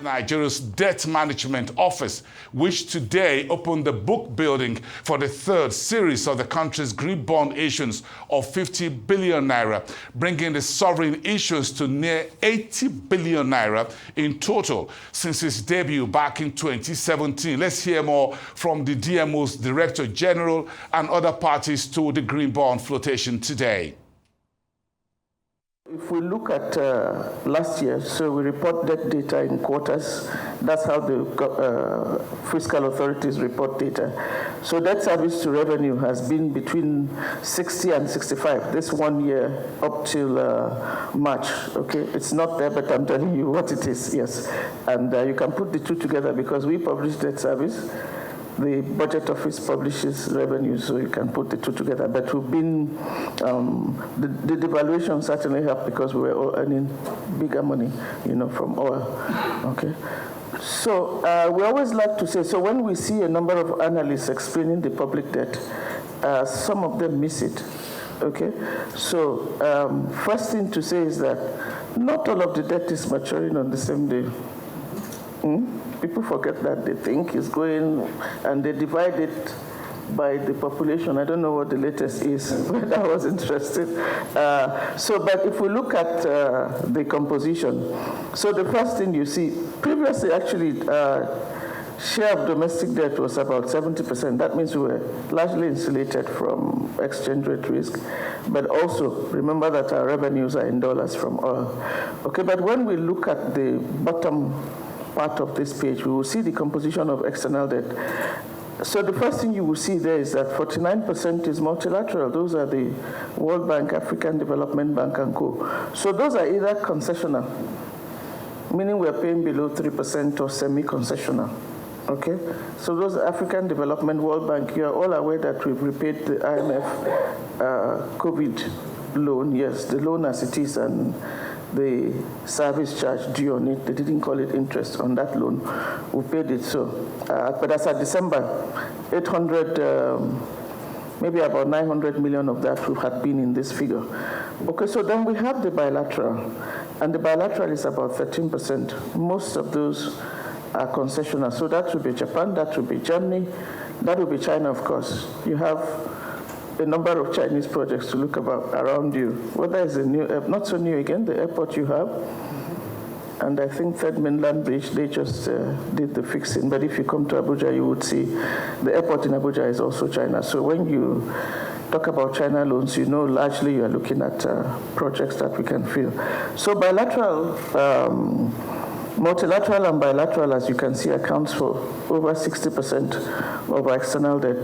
Nigeria's Debt Management Office, which today opened the book building for the third series of the country's green bond issuance of 50 billion naira, bringing the sovereign issuance to near 80 billion naira in total since its debut back in 2017. Let's hear more from the DMO's Director General and other parties to the green bond flotation today. If we look at last year, so we report debt data in quarters. That's how the fiscal authorities report data. So debt service to revenue has been between 60 and 65 this 1 year up till March. Okay, it's not there, but I'm telling you what it is. Yes, and you can put the two together because we publish debt service. The budget office publishes revenue, so you can put the two together. But we've been, the devaluation certainly helped because we were all earning bigger money, from oil. Okay. So we always like to say, so when we see a number of analysts explaining the public debt, some of them miss it. Okay. So first thing to say is that not all of the debt is maturing on the same day. People forget that. They think it's going, and they divide it by the population. I don't know what the latest is, but I was interested. But if we look at the composition, so the first thing you see, previously actually, share of domestic debt was about 70%. That means we were largely insulated from exchange rate risk. But also, remember that our revenues are in dollars from oil. Okay, but when we look at the bottom part of this page, we will see the composition of external debt. So the first thing you will see there is that 49% is multilateral. Those are the World Bank, African Development Bank, and co. So those are either concessional, meaning we're paying below 3%, or semi-concessional. Okay? So those African Development, World Bank, you're all aware that we've repaid the IMF COVID loan. Yes, the loan as it is, and the service charge due on it. They didn't call it interest on that loan. We paid it so. But as of December, 800, maybe about 900 million of that had been in this figure. Okay, so then we have the bilateral. And the bilateral is about 13%. Most of those are concessional. So that would be Japan, that would be Germany, that would be China, of course. You have a number of Chinese projects to look about around you. Whether it's a new, not so new again, the airport you have, and I think Third Mainland Bridge, they just did the fixing. But if you come to Abuja, you would see the airport in Abuja is also China. So when you talk about China loans, largely you are looking at projects that we can fill. So bilateral, multilateral and bilateral, as you can see, accounts for over 60% of our external debt.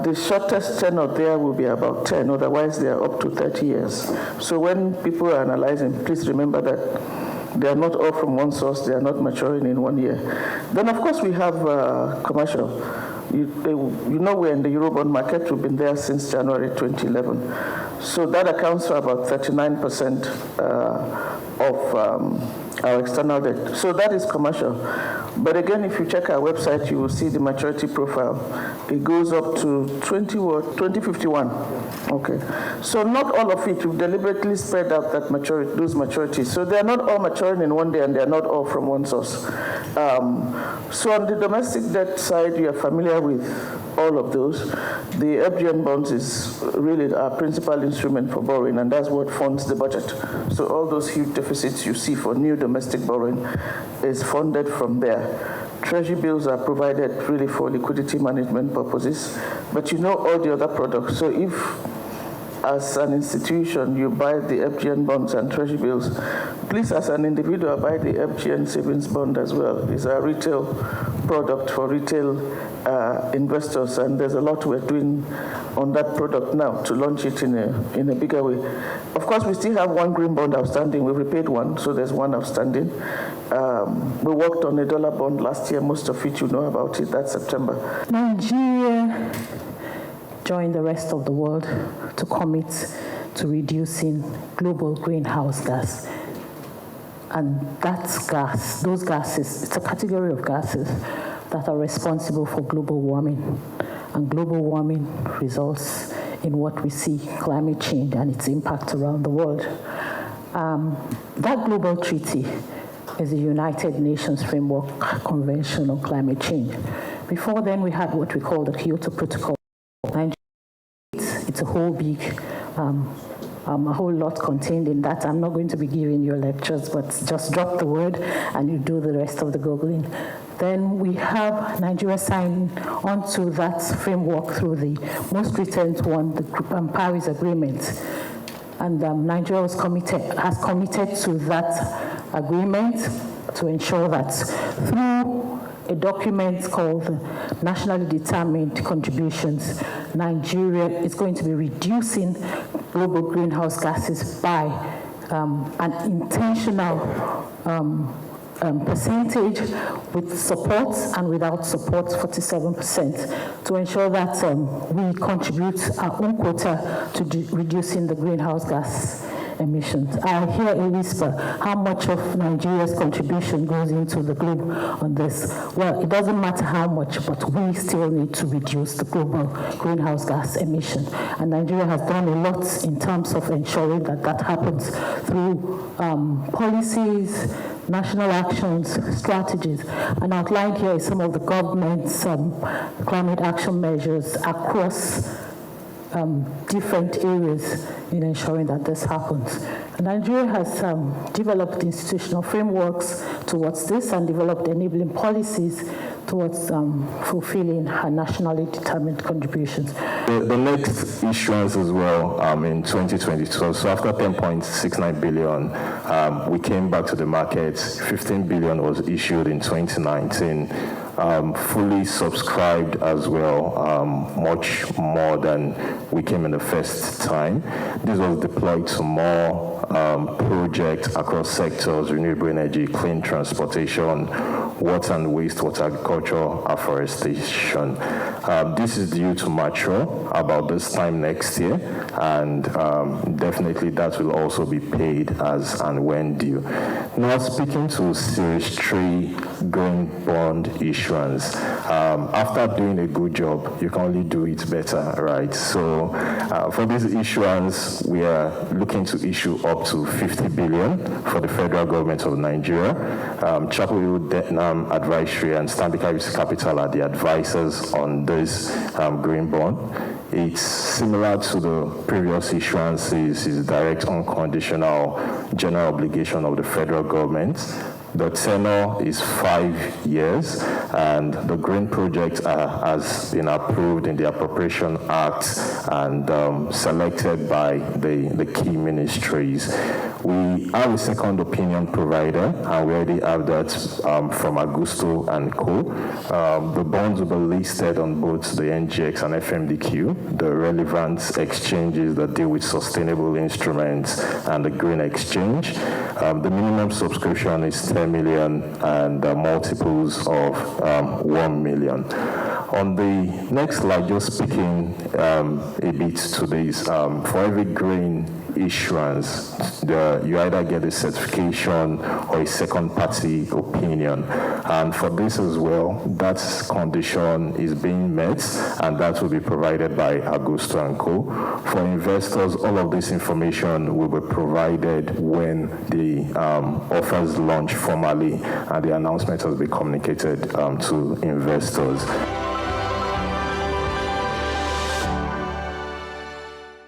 The shortest tenor there will be about 10, otherwise they are up to 30 years. So when people are analyzing, please remember that they are not all from one source, they are not maturing in 1 year. Then of course we have commercial. We're in the Eurobond market, we've been there since January 2011. So that accounts for about 39% of our external debt. So that is commercial. But again, if you check our website, you will see the maturity profile. It goes up to 2051. Okay. So not all of it, we've deliberately spread out that those maturities. So they are not all maturing in 1 day, and they are not all from one source. So on the domestic debt side, you are familiar with all of those. The NGN bonds is really our principal instrument for borrowing, and that's what funds the budget. So all those huge deficits you see for new domestic borrowing is funded from there. Treasury bills are provided really for liquidity management purposes, but all the other products. So if, as an institution, you buy the NGN bonds and treasury bills, please, as an individual, buy the NGN savings bond as well. It's a retail product for retail investors, and there's a lot we're doing on that product now to launch it in a bigger way. Of course, we still have one green bond outstanding. We repaid one, so there's one outstanding. We worked on a dollar bond last year. Most of it you know about it. That's September. Nigeria join the rest of the world to commit to reducing global greenhouse gas. And that's gas, those gases, it's a category of gases that are responsible for global warming. And global warming results in what we see, climate change and its impact around the world. That global treaty is the United Nations Framework Convention on Climate Change. Before then, we had what we call the Kyoto Protocol. It's a whole big, a whole lot contained in that. I'm not going to be giving you lectures, but just drop the word and you do the rest of the Googling. Then we have Nigeria signing onto that framework through the most recent one, the Paris Agreement. And Nigeria has committed to that agreement to ensure that through a document called Nationally Determined Contributions, Nigeria is going to be reducing global greenhouse gases by an intentional percentage with support and without support, 47%, to ensure that we contribute our own quota to reducing the greenhouse gas emissions. I hear a whisper, how much of Nigeria's contribution goes into the globe on this? Well, it doesn't matter how much, but we still need to reduce the global greenhouse gas emission. And Nigeria has done a lot in terms of ensuring that that happens through policies, national actions, strategies, and outlined here is some of the government's climate action measures across different areas in ensuring that this happens. And Nigeria has developed institutional frameworks towards this and developed enabling policies towards fulfilling her nationally determined contributions. The next issuance as well in 2022, so after 10.69 billion, we came back to the market. 15 billion was issued in 2019. Fully subscribed as well, much more than we came in the first time. This was deployed to more projects across sectors: renewable energy, clean transportation, water and wastewater, agriculture, afforestation. This is due to mature about this time next year, and definitely that will also be paid as and when due. Now, speaking to Series 3 green bond issuance, after doing a good job, you can only do it better, right? So for this issuance, we are looking to issue up to 50 billion for the federal government of Nigeria. Chapel Hill, Vietnam Advisory and Stanbic IBC Capital are the advisors on this green bond. It's similar to the previous issuances. It's direct unconditional general obligation of the federal government. The tenure is 5 years, and the green project has been approved in the Appropriation Act and selected by the key ministries. We have a second opinion provider, and we already have that from Augusto and Co. The bonds will be listed on both the NGX and FMDQ, the relevant exchanges that deal with sustainable instruments and the green exchange. The minimum subscription is 10 million and multiples of 1 million. On the next slide, just speaking a bit to this, for every green issuance, you either get a certification or a second-party opinion. And for this as well, that condition is being met, and that will be provided by Augusto and Co. For investors, all of this information will be provided when the offers launch formally, and the announcement will be communicated to investors.